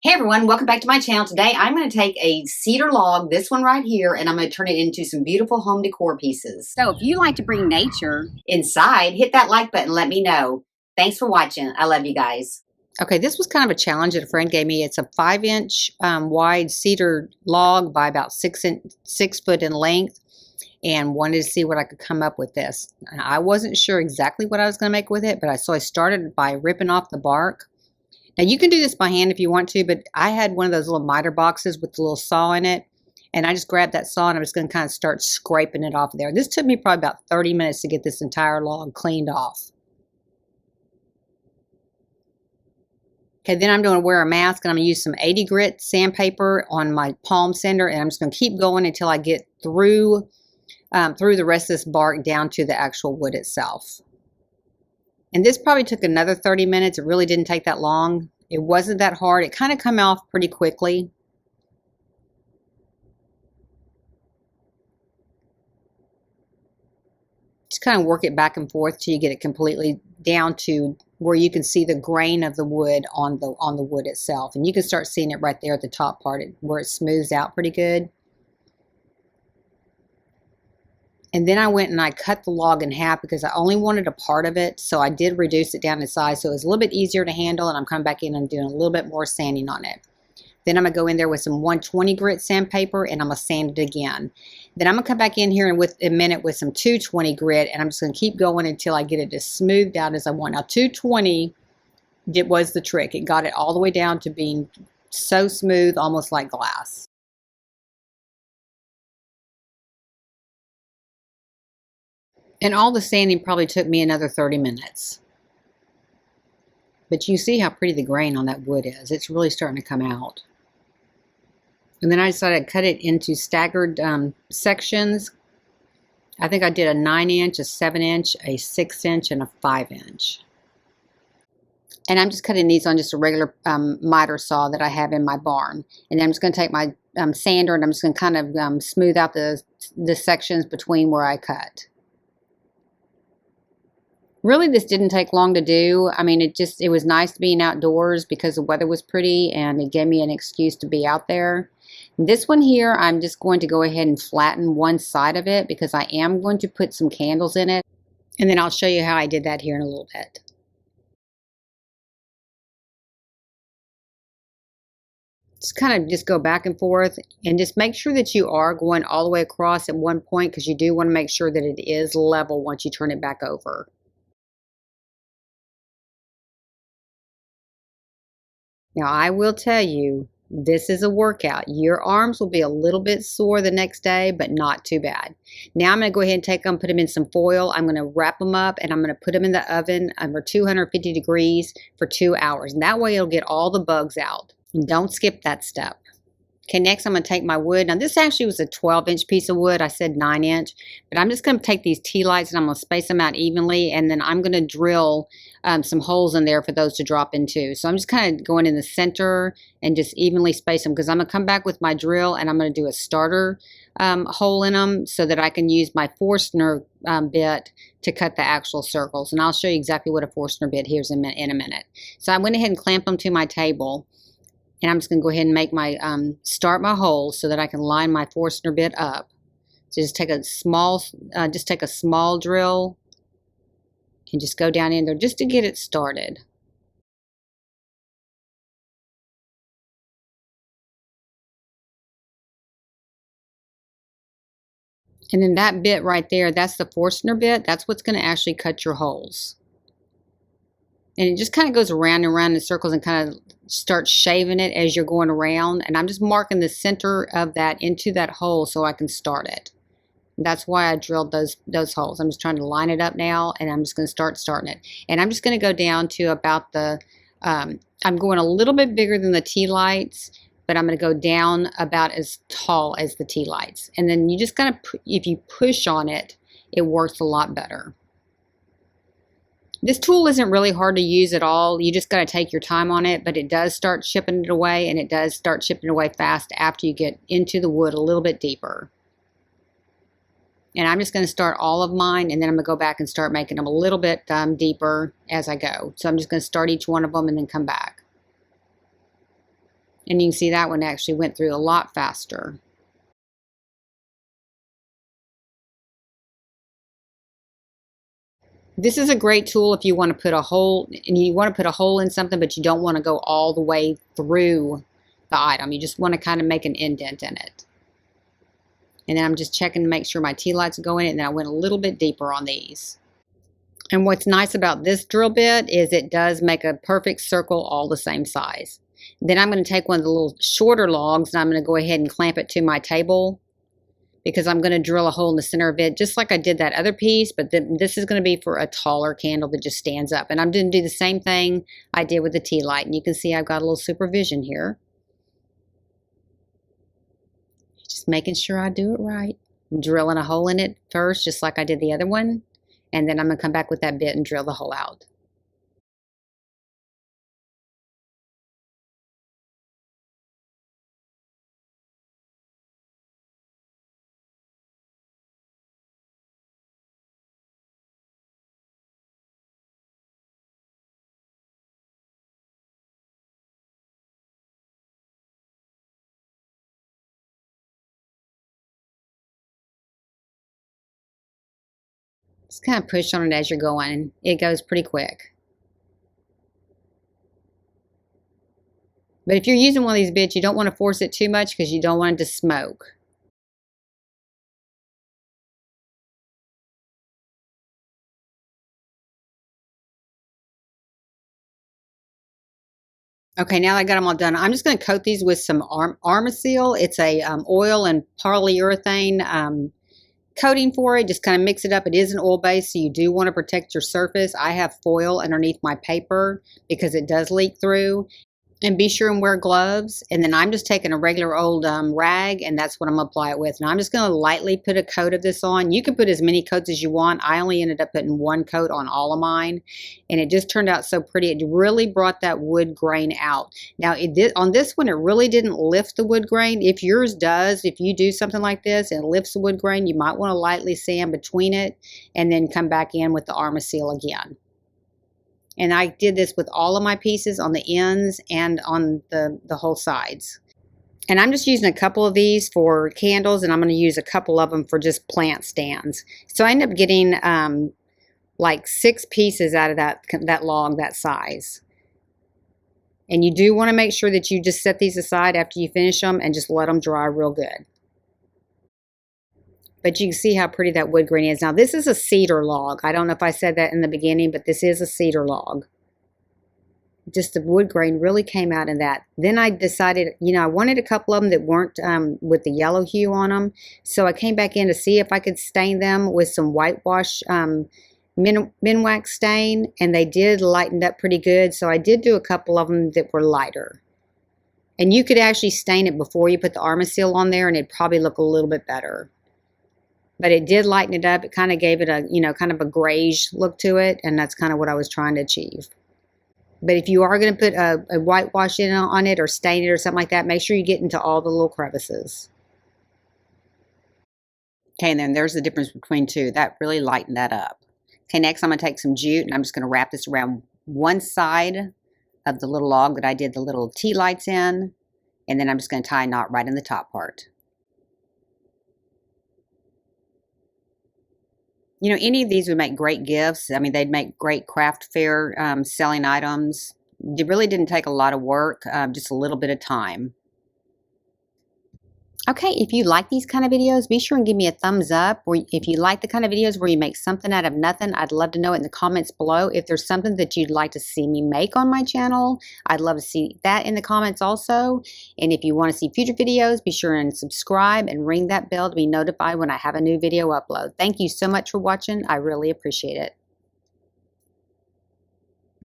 Hey everyone, welcome back to my channel. Today I'm going to take a cedar log, this one right here, and I'm going to turn it into some beautiful home decor pieces. So if you like to bring nature inside, hit that like button, let me know. Thanks for watching. I love you guys. Okay, this was kind of a challenge that a friend gave me. It's a 5-inch wide cedar log by about 6 foot in length, and wanted to see what I could come up with this. I wasn't sure exactly what I was going to make with it, but I started by ripping off the bark. Now you can do this by hand if you want to, but I had one of those little miter boxes with the little saw in it, and I just grabbed that saw and I was going to kind of start scraping it off there. This took me probably about 30 minutes to get this entire log cleaned off. Okay, then I'm going to wear a mask, and I'm going to use some 80 grit sandpaper on my palm sander, and I'm just going to keep going until I get through the rest of this bark down to the actual wood itself. And this probably took another 30 minutes. It really didn't take that long. It wasn't that hard. It kind of came off pretty quickly. Just kind of work it back and forth till you get it completely down to where you can see the grain of the wood on the wood itself. And you can start seeing it right there at the top part where it smooths out pretty good. And then I went and I cut the log in half because I only wanted a part of it, so I did reduce it down in size so it was a little bit easier to handle, and I'm coming back in and doing a little bit more sanding on it. Then I'm going to go in there with some 120 grit sandpaper, and I'm going to sand it again. Then I'm going to come back in here in a minute with some 220 grit, and I'm just going to keep going until I get it as smoothed out as I want. Now 220 was the trick. It got it all the way down to being so smooth, almost like glass. And all the sanding probably took me another 30 minutes. But you see how pretty the grain on that wood is. It's really starting to come out. And then I decided to cut it into staggered sections. I think I did a 9-inch, a 7-inch, a 6-inch, and a 5-inch. And I'm just cutting these on just a regular miter saw that I have in my barn. And then I'm just going to take my sander, and I'm just going to kind of smooth out the sections between where I cut. Really, this didn't take long to do. I mean, it was nice being outdoors because the weather was pretty, and it gave me an excuse to be out there. This one here, I'm just going to go ahead and flatten one side of it because I am going to put some candles in it. And then I'll show you how I did that here in a little bit. Just kind of just go back and forth, and just make sure that you are going all the way across at one point, because you do want to make sure that it is level once you turn it back over. Now, I will tell you, this is a workout. Your arms will be a little bit sore the next day, but not too bad. Now I'm going to go ahead and take them, put them in some foil. I'm going to wrap them up, and I'm going to put them in the oven over 250 degrees for 2 hours. And that way it'll get all the bugs out. And don't skip that step. Okay, next I'm going to take my wood. Now this actually was a 12-inch piece of wood. I said 9-inch. But I'm just going to take these tea lights, and I'm going to space them out evenly. And then I'm going to drill some holes in there for those to drop into. So I'm just kind of going in the center and just evenly space them, because I'm going to come back with my drill, and I'm going to do a starter hole in them so that I can use my Forstner bit to cut the actual circles. And I'll show you exactly what a Forstner bit here is in a minute. So I went ahead and clamped them to my table. And I'm just going to go ahead and make my, start my holes so that I can line my Forstner bit up. So just take a small drill and just go down in there just to get it started. And then that bit right there, that's the Forstner bit. That's what's going to actually cut your holes. And it just kind of goes around and around in circles and kind of starts shaving it as you're going around. And I'm just marking the center of that into that hole so I can start it. And that's why I drilled those holes. I'm just trying to line it up now, and I'm just going to starting it. And I'm just going to go down to about I'm going a little bit bigger than the tea lights, but I'm going to go down about as tall as the tea lights. And then you just kind of, if you push on it, it works a lot better. This tool isn't really hard to use at all. You just got to take your time on it, but it does start chipping it away, and it does start chipping away fast after you get into the wood a little bit deeper. And I'm just going to start all of mine, and then I'm going to go back and start making them a little bit deeper as I go. So I'm just going to start each one of them and then come back. And you can see that one actually went through a lot faster. This is a great tool if you want to put a hole, and you want to put a hole in something, but you don't want to go all the way through the item. You just want to kind of make an indent in it. And then I'm just checking to make sure my tea lights go in it, and then I went a little bit deeper on these. And what's nice about this drill bit is it does make a perfect circle all the same size. Then I'm going to take one of the little shorter logs, and I'm going to go ahead and clamp it to my table, because I'm going to drill a hole in the center of it, just like I did that other piece, but then this is going to be for a taller candle that just stands up. And I'm going to do the same thing I did with the tea light. And you can see I've got a little supervision here. Just making sure I do it right. I'm drilling a hole in it first, just like I did the other one. And then I'm going to come back with that bit and drill the hole out. Just kind of push on it as you're going. It goes pretty quick. But if you're using one of these bits, you don't want to force it too much because you don't want it to smoke. Okay, now that I got them all done, I'm just going to coat these with some Armasil. It's a oil and polyurethane coating for it. Just kind of mix it up. It is an oil base, so you do want to protect your surface. I have foil underneath my paper because it does leak through. And be sure and wear gloves. And then I'm just taking a regular old rag, and that's what I'm going to apply it with. And I'm just going to lightly put a coat of this on. You can put as many coats as you want. I only ended up putting one coat on all of mine, and it just turned out so pretty. It really brought that wood grain out. Now, it did, on this one, it really didn't lift the wood grain. If yours does, if you do something like this and it lifts the wood grain, you might want to lightly sand between it and then come back in with the Armasil again. And I did this with all of my pieces on the ends and on the whole sides. And I'm just using a couple of these for candles, and I'm going to use a couple of them for just plant stands. So I end up getting like 6 pieces out of that log that size. And you do want to make sure that you just set these aside after you finish them and just let them dry real good. But you can see how pretty that wood grain is. Now, this is a cedar log. I don't know if I said that in the beginning, but this is a cedar log. Just the wood grain really came out in that. Then I decided, I wanted a couple of them that weren't with the yellow hue on them. So I came back in to see if I could stain them with some whitewash Minwax stain, and they did lighten up pretty good. So I did do a couple of them that were lighter. And you could actually stain it before you put the Armasil on there, and it'd probably look a little bit better. But it did lighten it up. It kind of gave it a, kind of a grayish look to it, and that's kind of what I was trying to achieve. But if you are going to put a whitewash in on it or stain it or something like that, make sure you get into all the little crevices. Okay, and then there's the difference between two. That really lightened that up. Okay, next I'm going to take some jute, and I'm just going to wrap this around one side of the little log that I did the little tea lights in, and then I'm just going to tie a knot right in the top part. Any of these would make great gifts. I mean, they'd make great craft fair selling items. It really didn't take a lot of work, just a little bit of time. Okay, if you like these kind of videos, be sure and give me a thumbs up. Or if you like the kind of videos where you make something out of nothing, I'd love to know it in the comments below. If there's something that you'd like to see me make on my channel, I'd love to see that in the comments also. And if you want to see future videos, be sure and subscribe and ring that bell to be notified when I have a new video upload. Thank you so much for watching. I really appreciate it.